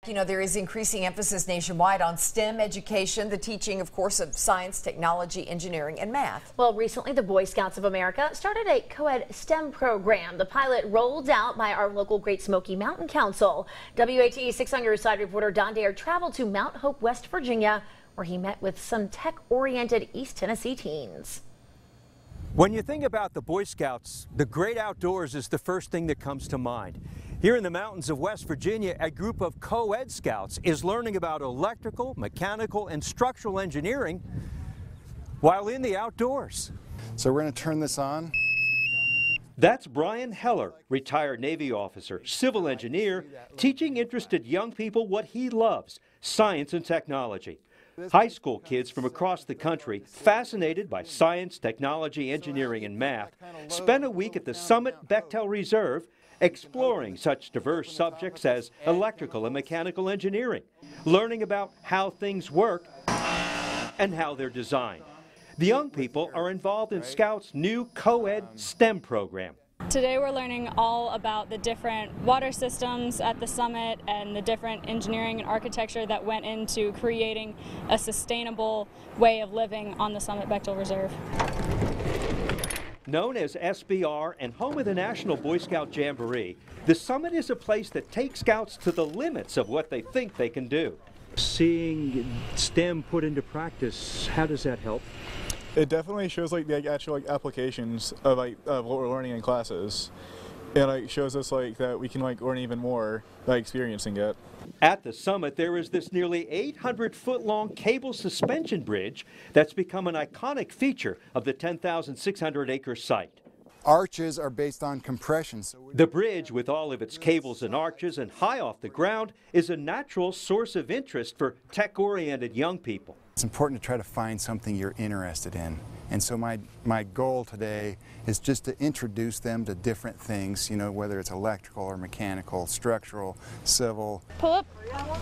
You know, there is increasing emphasis nationwide on STEM education, the teaching, of course, of science, technology, engineering, and math. Well, recently the Boy Scouts of America started a co-ed STEM program. The pilot rolled out by our local Great Smoky Mountain Council. WATE 6 on Your Side reporter Don Dare traveled to Mount Hope, West Virginia, where he met with some tech-oriented East Tennessee teens. When you think about the Boy Scouts, the great outdoors is the first thing that comes to mind. Here in the mountains of West Virginia, a group of co-ed scouts is learning about electrical, mechanical, and structural engineering while in the outdoors. So we're going to turn this on. That's Brian Heller, retired Navy officer, civil engineer, teaching interested young people what he loves, science and technology. High school kids from across the country, fascinated by science, technology, engineering, and math, spent a week at the Summit Bechtel Reserve exploring such diverse subjects as electrical and mechanical engineering, learning about how things work and how they're designed. The young people are involved in Scouts' new co-ed STEM program. Today we're learning all about the different water systems at the summit and the different engineering and architecture that went into creating a sustainable way of living on the Summit Bechtel Reserve. Known as SBR and home of the National Boy Scout Jamboree, the summit is a place that takes Scouts to the limits of what they think they can do. Seeing STEM put into practice, how does that help? It definitely shows the actual applications of what we're learning in classes, and it shows us that we can learn even more by experiencing it. At the summit, there is this nearly 800-foot-long cable suspension bridge that's become an iconic feature of the 10,600-acre site. Arches are based on compression. The bridge, with all of its cables and arches and high off the ground, is a natural source of interest for tech-oriented young people. It's important to try to find something you're interested in. And so my goal today is just to introduce them to different things, whether it's electrical or mechanical, structural, civil. Pull up.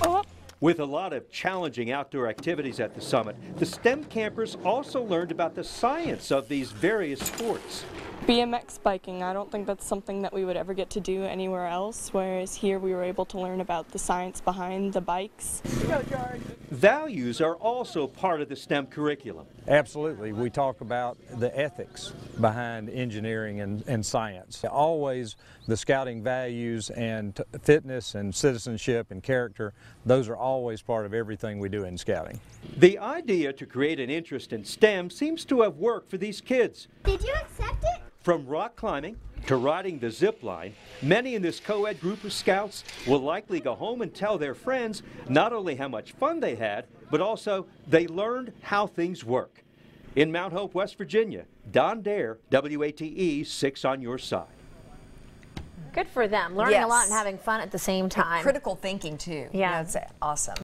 Pull up. With a lot of challenging outdoor activities at the summit, the STEM campers also learned about the science of these various sports. BMX biking, I don't think that's something that we would ever get to do anywhere else, whereas here we were able to learn about the science behind the bikes. Values are also part of the STEM curriculum. Absolutely. We talk about the ethics behind engineering and science. Always the scouting values and fitness and citizenship and character, those are always part of everything we do in scouting. The idea to create an interest in STEM seems to have worked for these kids. Did you accept it? From rock climbing to riding the zip line, many in this co-ed group of Scouts will likely go home and tell their friends not only how much fun they had, but also they learned how things work. In Mount Hope, West Virginia, Don Dare, WATE 6 on Your Side. Good for them. Learning a lot and having fun at the same time. And critical thinking, too. Yeah. It's awesome.